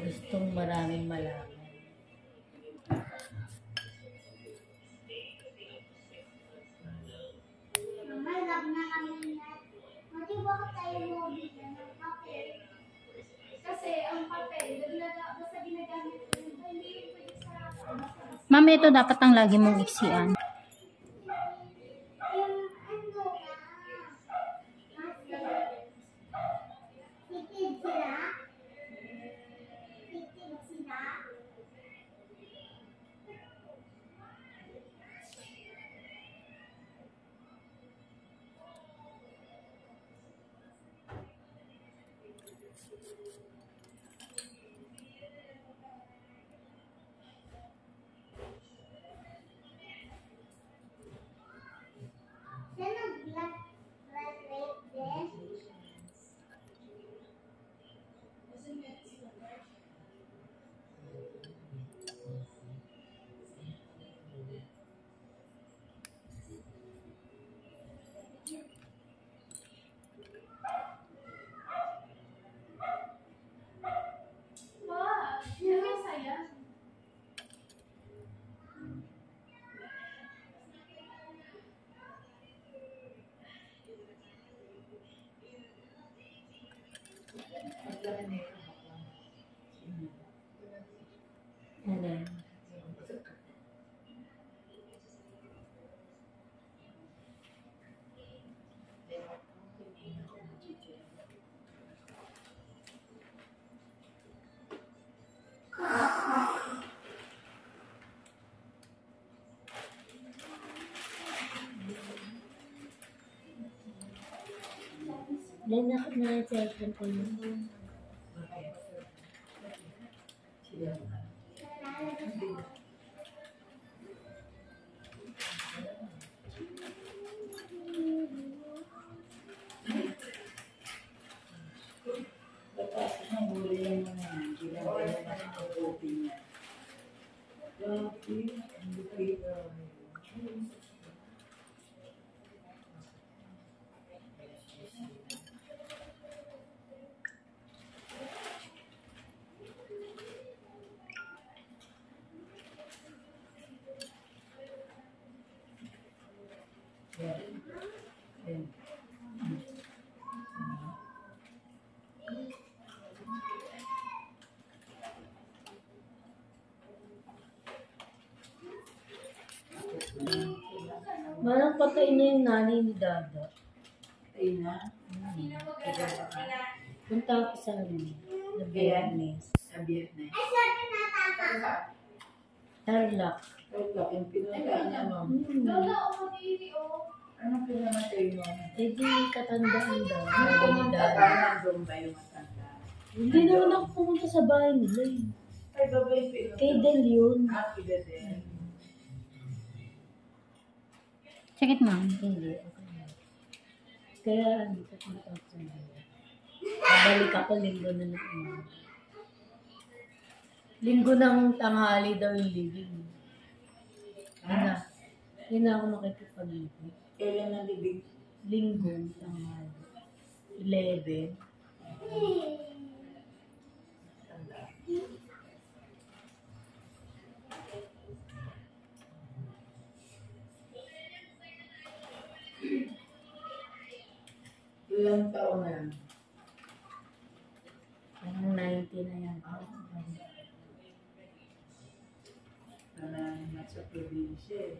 Gustong maraming malaman. Mama, love na kami na. Mati, bakit tayo mo bigyan ng papel? Kasi ang papel, basta ginagamit ko, hindi yung pwede sa... Ma'am, ito dapat ang lagi mong iksian. Then, nakit na yung cellphone ko yun. Marang patay na yung nanay ni Dada. Patay na? Punta ako sa na Biyernes. Sa Vietnam. Tarlac. Tarlac, yung pinuntaan niya mo. Anong pinamatay mo? Eh di katandaan daw. Ano Sabi ni pumunta Dada. ka? Nandun ba yung matanda? Hindi naman ako pumunta sa bahay nila eh. Ay, baba yung pinuntaan. Kay Del yun. Ah, kay Del. Sakit, ma'am. Hindi. Okay. Kaya ano, pupunta ako sa bahay. Babalik ako linggo na lang. Linggo ng tanghali daw yung living. Yun na ako makikipag-living. Kailan ang libig? Linggo tanghali. 11. Ilang taon na yan? Parang 90 na yan. Nasa probinsya eh.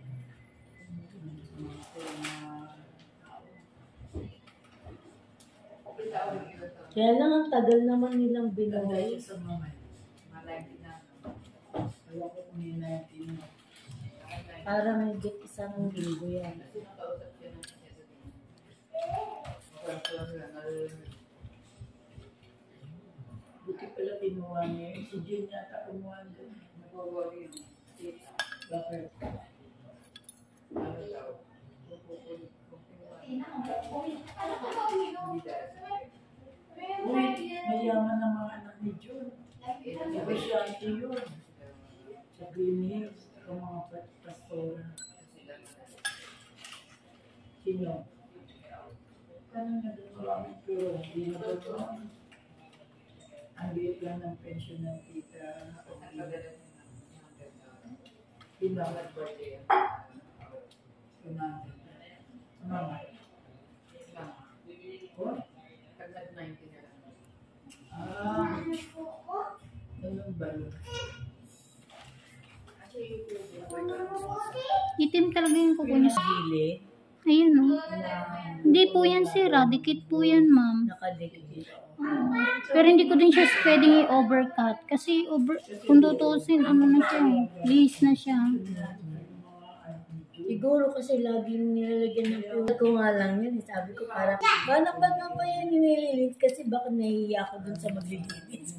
Kaya lang ang tagal naman nilang Ganda binuhay. siya sa mamay. Malaki na. Alam ko kung yung 19 na. Parang higit isang linggo yan. Kasi nakausap siya ng kanya sa buti pala kinuha niya. Si Jun yata kumuha doon. Nagwawari yun. Bakit? Ano daw? Uy, mayaman ang mga anak ni Jun. Negosyante yun. Sa Green Hills, ang mga pastora. Sino? Kano na doon marami pero hindi na doon. Ang liit lang ng pension ng tita. Ilang? 200. Mama. Oh? Ah. Ganun ba yun? Itim talaga yung kuko niya. Gili, Ayun o. Hindi po yan sira. Dikit po yan, ma'am. nakadikit. Pero hindi ko din siya pwedeng i-overcut. Kasi kung tutusin, ano na siya eh. Liis na siya. Siguro kasi laging nilalagyan ng pure. Ko nga lang yun. Sabi ko parang, ba't mo pa yan nililinis? Kasi baka nahihiya ako dun sa maglilinis.